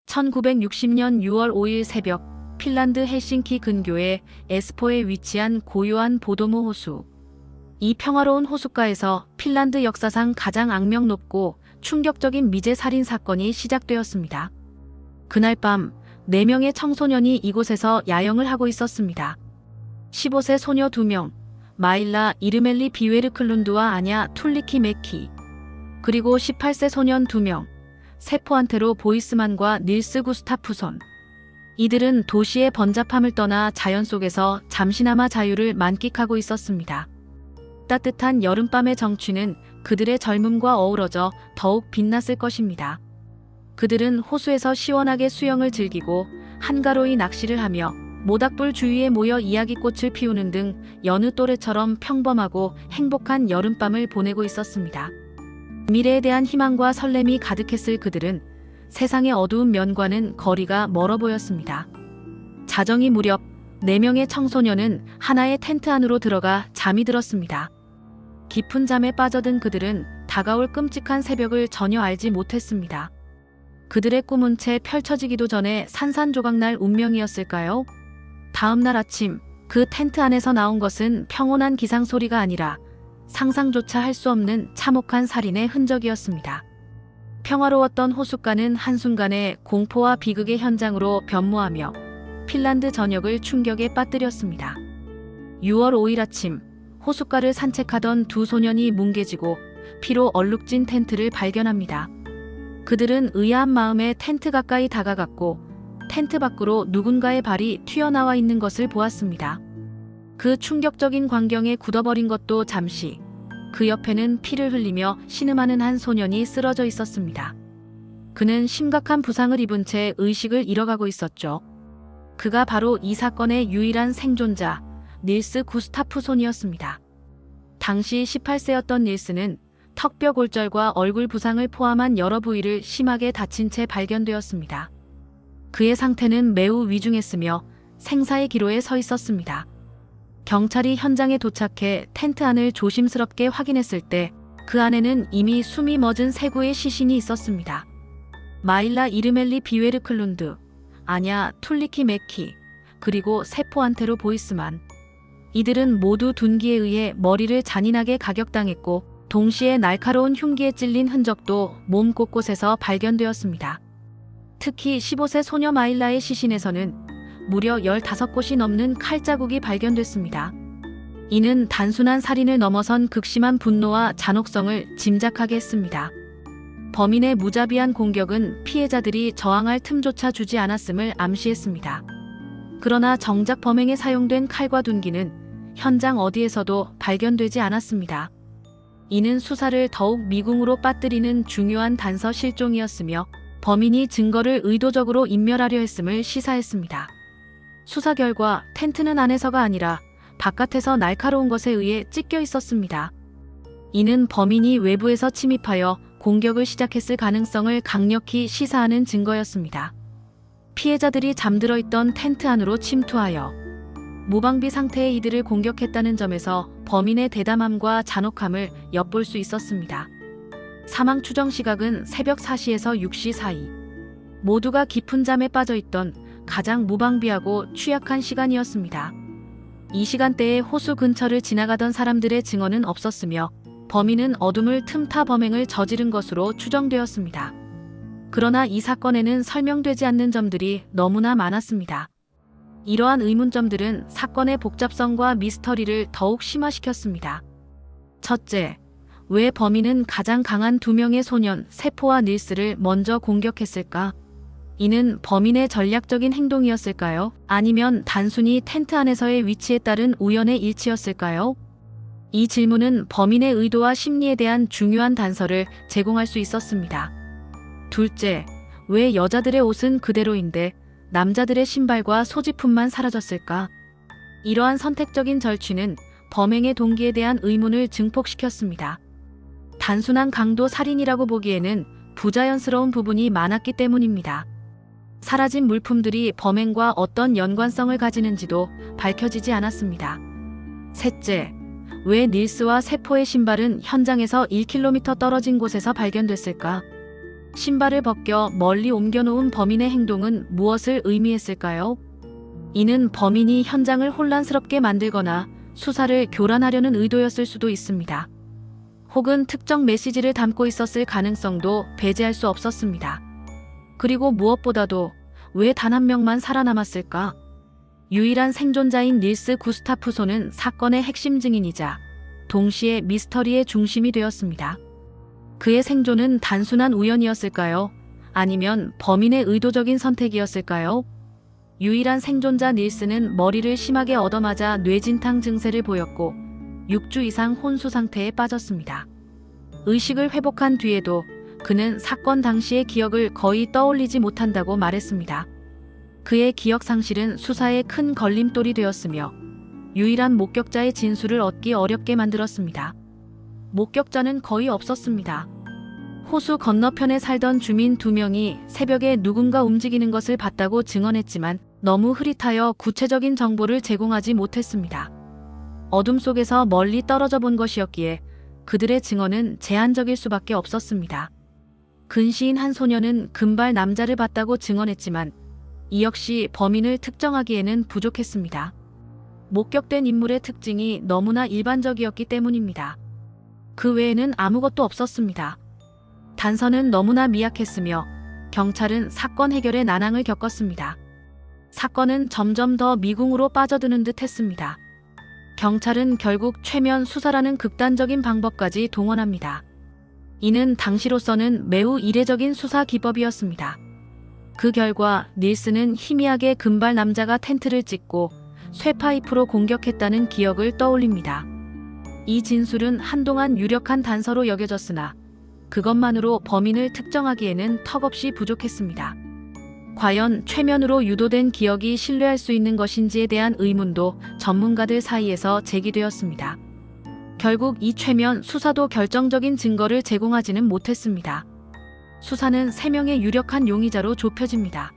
1960년 6월 5일 새벽 핀란드 헬싱키 근교의 에스포에 위치한 고요한 보도무 호수. 이 평화로운 호숫가에서 핀란드 역사상 가장 악명 높고 충격적인 미제 살인 사건이 시작되었습니다. 그날 밤 4명의 청소년이 이곳에서 야영을 하고 있었습니다. 15세 소녀 2명, 마일라 이르멜리 비웨르클룬드와 아냐 툴리키 메키, 그리고 18세 소년 2명, 세포안테로 보이스만과 닐스 구스타프손. 이들은 도시의 번잡함을 떠나 자연 속에서 잠시나마 자유를 만끽하고 있었습니다. 따뜻한 여름밤의 정취는 그들의 젊음과 어우러져 더욱 빛났을 것입니다. 그들은 호수에서 시원하게 수영을 즐기고 한가로이 낚시를 하며 모닥불 주위에 모여 이야기꽃을 피우는 등 여느 또래처럼 평범하고 행복한 여름밤을 보내고 있었습니다. 미래에 대한 희망과 설렘이 가득했을 그들은 세상의 어두운 면과는 거리가 멀어 보였습니다. 자정이 무렵 4명의 청소년은 하나의 텐트 안으로 들어가 잠이 들었습니다. 깊은 잠에 빠져든 그들은 다가올 끔찍한 새벽을 전혀 알지 못했습니다. 그들의 꿈은 채 펼쳐지기도 전에 산산조각날 운명이었을까요? 다음 날 아침 그 텐트 안에서 나온 것은 평온한 기상소리가 아니라 상상조차 할 수 없는 참혹한 살인의 흔적이었습니다. 평화로웠던 호숫가는 한순간에 공포와 비극의 현장으로 변모하며 핀란드 전역을 충격에 빠뜨렸습니다. 6월 5일 아침 호숫가를 산책하던 2 소년이 뭉개지고 피로 얼룩진 텐트를 발견합니다. 그들은 의아한 마음에 텐트 가까이 다가갔고 텐트 밖으로 누군가의 발이 튀어나와 있는 것을 보았습니다. 그 충격적인 광경에 굳어버린 것도 잠시, 그 옆에는 피를 흘리며 신음하는 한 소년이 쓰러져 있었습니다. 그는 심각한 부상을 입은 채 의식을 잃어가고 있었죠. 그가 바로 이 사건의 유일한 생존자 닐스 구스타프손이었습니다. 당시 18세였던 닐스는 턱뼈 골절과 얼굴 부상을 포함한 여러 부위를 심하게 다친 채 발견되었습니다. 그의 상태는 매우 위중했으며 생사의 기로에 서 있었습니다. 경찰이 현장에 도착해 텐트 안을 조심스럽게 확인했을 때 그 안에는 이미 숨이 멎은 3구의 시신이 있었습니다. 마일라 이르멜리 비웨르클룬드, 아냐 툴리키 메키, 그리고 세포안테로 보이스만. 이들은 모두 둔기에 의해 머리를 잔인하게 가격당했고 동시에 날카로운 흉기에 찔린 흔적도 몸 곳곳에서 발견되었습니다. 특히 15세 소녀 마일라의 시신에서는 무려 15곳이 넘는 칼자국이 발견됐습니다. 이는 단순한 살인을 넘어선 극심한 분노와 잔혹성을 짐작하게 했습니다. 범인의 무자비한 공격은 피해자들이 저항할 틈조차 주지 않았음을 암시했습니다. 그러나 정작 범행에 사용된 칼과 둔기는 현장 어디에서도 발견되지 않았습니다. 이는 수사를 더욱 미궁으로 빠뜨리는 중요한 단서 실종이었으며 범인이 증거를 의도적으로 인멸하려 했음을 시사했습니다. 수사 결과 텐트는 안에서가 아니라 바깥에서 날카로운 것에 의해 찢겨 있었습니다. 이는 범인이 외부에서 침입하여 공격을 시작했을 가능성을 강력히 시사하는 증거였습니다. 피해자들이 잠들어 있던 텐트 안으로 침투하여 무방비 상태의 이들을 공격했다는 점에서 범인의 대담함과 잔혹함을 엿볼 수 있었습니다. 사망 추정 시각은 새벽 4시에서 6시 사이. 모두가 깊은 잠에 빠져있던 가장 무방비하고 취약한 시간이었습니다. 이 시간대에 호수 근처를 지나가던 사람들의 증언은 없었으며 범인은 어둠을 틈타 범행을 저지른 것으로 추정되었습니다. 그러나 이 사건에는 설명되지 않는 점들이 너무나 많았습니다. 이러한 의문점들은 사건의 복잡성과 미스터리를 더욱 심화시켰습니다. 첫째, 왜 범인은 가장 강한 2명의 소년 세포와 닐스를 먼저 공격했을까? 이는 범인의 전략적인 행동이었을까요? 아니면 단순히 텐트 안에서의 위치에 따른 우연의 일치였을까요? 이 질문은 범인의 의도와 심리에 대한 중요한 단서를 제공할 수 있었습니다. 둘째, 왜 여자들의 옷은 그대로인데 남자들의 신발과 소지품만 사라졌을까? 이러한 선택적인 절취는 범행의 동기에 대한 의문을 증폭시켰습니다. 단순한 강도 살인이라고 보기에는 부자연스러운 부분이 많았기 때문입니다. 사라진 물품들이 범행과 어떤 연관성을 가지는지도 밝혀지지 않았습니다. 셋째, 왜 닐스와 세포의 신발은 현장에서 1km 떨어진 곳에서 발견됐을까? 신발을 벗겨 멀리 옮겨놓은 범인의 행동은 무엇을 의미했을까요? 이는 범인이 현장을 혼란스럽게 만들거나 수사를 교란하려는 의도였을 수도 있습니다. 혹은 특정 메시지를 담고 있었을 가능성도 배제할 수 없었습니다. 그리고 무엇보다도 왜 단 한 명만 살아남았을까? 유일한 생존자인 닐스 구스타프손은 사건의 핵심 증인이자 동시에 미스터리의 중심이 되었습니다. 그의 생존은 단순한 우연이었을까요? 아니면 범인의 의도적인 선택이었을까요? 유일한 생존자 닐스는 머리를 심하게 얻어맞아 뇌진탕 증세를 보였고 6주 이상 혼수 상태에 빠졌습니다. 의식을 회복한 뒤에도 그는 사건 당시의 기억을 거의 떠올리지 못한다고 말했습니다. 그의 기억 상실은 수사에 큰 걸림돌이 되었으며 유일한 목격자의 진술을 얻기 어렵게 만들었습니다. 목격자는 거의 없었습니다. 호수 건너편에 살던 주민 2명이 새벽에 누군가 움직이는 것을 봤다고 증언했지만 너무 흐릿하여 구체적인 정보를 제공하지 못했습니다. 어둠 속에서 멀리 떨어져 본 것이었기에 그들의 증언은 제한적일 수밖에 없었습니다. 근시인 한 소녀는 금발 남자를 봤다고 증언했지만 이 역시 범인을 특정하기에는 부족했습니다. 목격된 인물의 특징이 너무나 일반적이었기 때문입니다. 그 외에는 아무것도 없었습니다. 단서는 너무나 미약했으며 경찰은 사건 해결에 난항을 겪었습니다. 사건은 점점 더 미궁으로 빠져드는 듯 했습니다. 경찰은 결국 최면 수사라는 극단적인 방법까지 동원합니다. 이는 당시로서는 매우 이례적인 수사 기법이었습니다. 그 결과 닐스는 희미하게 금발 남자가 텐트를 찍고 쇠파이프로 공격했다는 기억을 떠올립니다. 이 진술은 한동안 유력한 단서로 여겨졌으나 그것만으로 범인을 특정하기에는 턱없이 부족했습니다. 과연 최면으로 유도된 기억이 신뢰할 수 있는 것인지에 대한 의문도 전문가들 사이에서 제기되었습니다. 결국 이 최면 수사도 결정적인 증거를 제공하지는 못했습니다. 수사는 3명의 유력한 용의자로 좁혀집니다.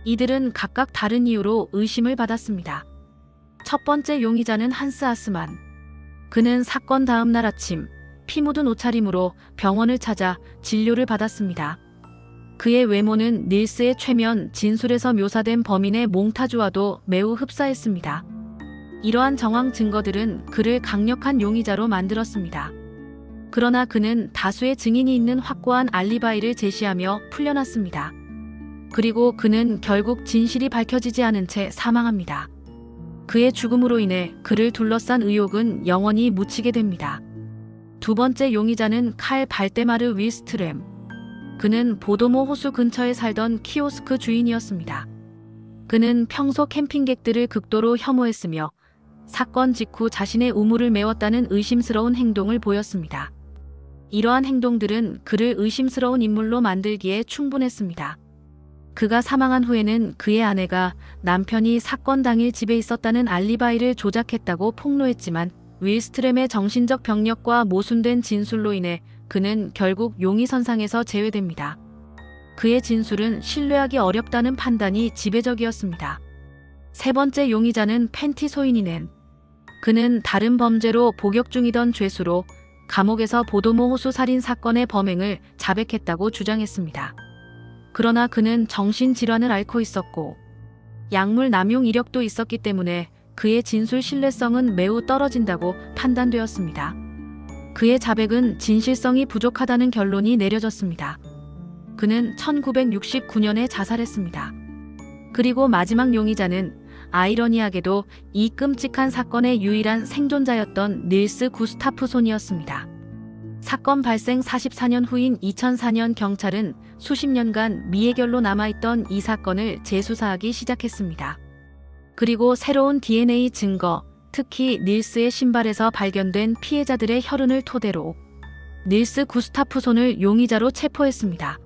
이들은 각각 다른 이유로 의심을 받았습니다. 첫 번째 용의자는 한스 아스만. 그는 사건 다음 날 아침 피 묻은 옷차림으로 병원을 찾아 진료를 받았습니다. 그의 외모는 닐스의 최면 진술에서 묘사된 범인의 몽타주와도 매우 흡사했습니다. 이러한 정황 증거들은 그를 강력한 용의자로 만들었습니다. 그러나 그는 다수의 증인이 있는 확고한 알리바이를 제시하며 풀려났습니다. 그리고 그는 결국 진실이 밝혀지지 않은 채 사망합니다. 그의 죽음으로 인해 그를 둘러싼 의혹은 영원히 묻히게 됩니다. 두 번째 용의자는 칼 발데마르 윌스트렘. 그는 보도모 호수 근처에 살던 키오스크 주인이었습니다. 그는 평소 캠핑객들을 극도로 혐오했으며 사건 직후 자신의 우물을 메웠다는 의심스러운 행동을 보였습니다. 이러한 행동들은 그를 의심스러운 인물로 만들기에 충분했습니다. 그가 사망한 후에는 그의 아내가 남편이 사건 당일 집에 있었다는 알리바이를 조작했다고 폭로했지만 윌스트렘의 정신적 병력과 모순된 진술로 인해 그는 결국 용의선상에서 제외됩니다. 그의 진술은 신뢰하기 어렵다는 판단이 지배적이었습니다. 세 번째 용의자는 펜티 소이니넨. 그는 다른 범죄로 복역 중이던 죄수로 감옥에서 보도모 호수 살인 사건의 범행을 자백했다고 주장했습니다. 그러나 그는 정신질환을 앓고 있었고 약물 남용 이력도 있었기 때문에 그의 진술 신뢰성은 매우 떨어진다고 판단되었습니다. 그의 자백은 진실성이 부족하다는 결론이 내려졌습니다. 그는 1969년에 자살했습니다. 그리고 마지막 용의자는 아이러니하게도 이 끔찍한 사건의 유일한 생존자였던 닐스 구스타프손이었습니다. 사건 발생 44년 후인 2004년 경찰은 수십 년간 미해결로 남아있던 이 사건을 재수사하기 시작했습니다. 그리고 새로운 DNA 증거, 특히 닐스의 신발에서 발견된 피해자들의 혈흔을 토대로 닐스 구스타프손을 용의자로 체포했습니다.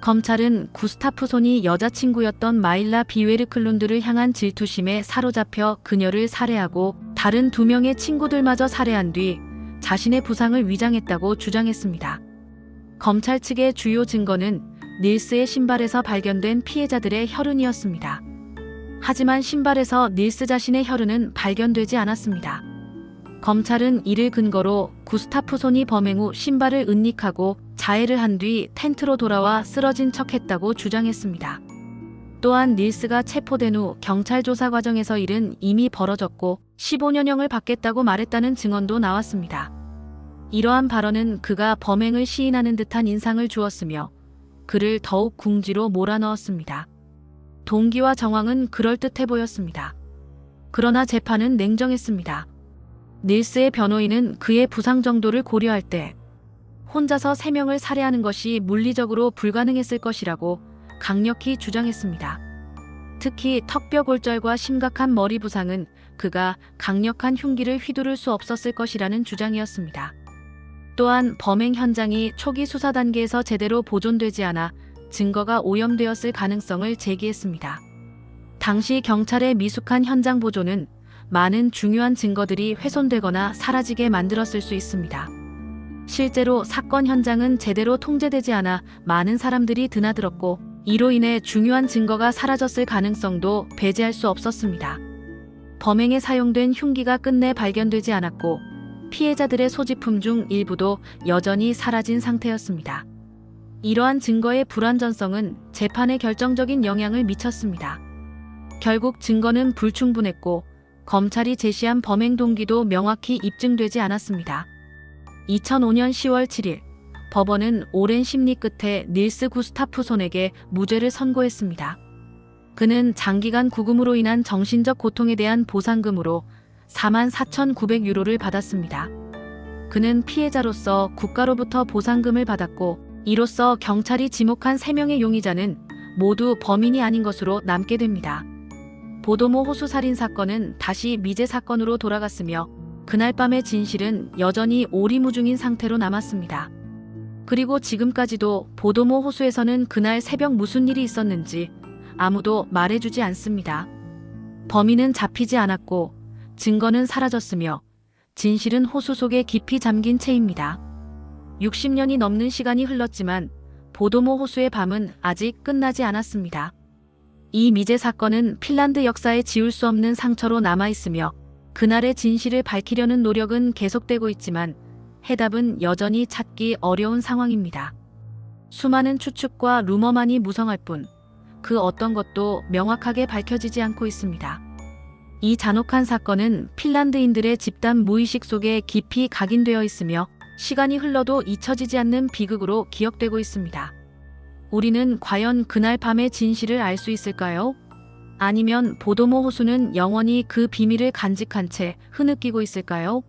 검찰은 구스타프손이 여자친구였던 마일라 비웨르클룬드를 향한 질투심에 사로잡혀 그녀를 살해하고 다른 2명의 친구들마저 살해한 뒤 자신의 부상을 위장했다고 주장했습니다. 검찰 측의 주요 증거는 닐스의 신발에서 발견된 피해자들의 혈흔이었습니다. 하지만 신발에서 닐스 자신의 혈흔은 발견되지 않았습니다. 검찰은 이를 근거로 구스타프손이 범행 후 신발을 은닉하고 자해를 한 뒤 텐트로 돌아와 쓰러진 척했다고 주장했습니다. 또한 닐스가 체포된 후 경찰 조사 과정에서 일은 이미 벌어졌고 15년형을 받겠다고 말했다는 증언도 나왔습니다. 이러한 발언은 그가 범행을 시인하는 듯한 인상을 주었으며 그를 더욱 궁지로 몰아넣었습니다. 동기와 정황은 그럴듯해 보였습니다. 그러나 재판은 냉정했습니다. 닐스의 변호인은 그의 부상 정도를 고려할 때 혼자서 3명을 살해하는 것이 물리적으로 불가능했을 것이라고 강력히 주장했습니다. 특히 턱뼈 골절과 심각한 머리 부상은 그가 강력한 흉기를 휘두를 수 없었을 것이라는 주장이었습니다. 또한 범행 현장이 초기 수사 단계에서 제대로 보존되지 않아 증거가 오염되었을 가능성을 제기했습니다. 당시 경찰의 미숙한 현장 보존은 많은 중요한 증거들이 훼손되거나 사라지게 만들었을 수 있습니다. 실제로 사건 현장은 제대로 통제되지 않아 많은 사람들이 드나들었고 이로 인해 중요한 증거가 사라졌을 가능성도 배제할 수 없었습니다. 범행에 사용된 흉기가 끝내 발견되지 않았고 피해자들의 소지품 중 일부도 여전히 사라진 상태였습니다. 이러한 증거의 불완전성은 재판에 결정적인 영향을 미쳤습니다. 결국 증거는 불충분했고 검찰이 제시한 범행 동기도 명확히 입증되지 않았습니다. 2005년 10월 7일 법원은 오랜 심리 끝에 닐스 구스타프손에게 무죄를 선고했습니다. 그는 장기간 구금으로 인한 정신적 고통에 대한 보상금으로 44,900유로를 받았습니다. 그는 피해자로서 국가로부터 보상금을 받았고 이로써 경찰이 지목한 3명의 용의자는 모두 범인이 아닌 것으로 남게 됩니다. 보도모 호수 살인 사건은 다시 미제 사건으로 돌아갔으며 그날 밤의 진실은 여전히 오리무중인 상태로 남았습니다. 그리고 지금까지도 보도모 호수에서는 그날 새벽 무슨 일이 있었는지 아무도 말해주지 않습니다. 범인은 잡히지 않았고 증거는 사라졌으며 진실은 호수 속에 깊이 잠긴 채입니다. 60년이 넘는 시간이 흘렀지만 보도모 호수의 밤은 아직 끝나지 않았습니다. 이 미제 사건은 핀란드 역사에 지울 수 없는 상처로 남아있으며 그날의 진실을 밝히려는 노력은 계속되고 있지만 해답은 여전히 찾기 어려운 상황입니다. 수많은 추측과 루머만이 무성할 뿐 그 어떤 것도 명확하게 밝혀지지 않고 있습니다. 이 잔혹한 사건은 핀란드인들의 집단 무의식 속에 깊이 각인되어 있으며 시간이 흘러도 잊혀지지 않는 비극으로 기억되고 있습니다. 우리는 과연 그날 밤의 진실을 알 수 있을까요? 아니면 보도모 호수는 영원히 그 비밀을 간직한 채 흐느끼고 있을까요?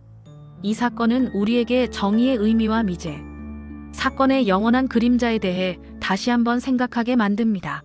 이 사건은 우리에게 정의의 의미와 미제, 사건의 영원한 그림자에 대해 다시 한번 생각하게 만듭니다.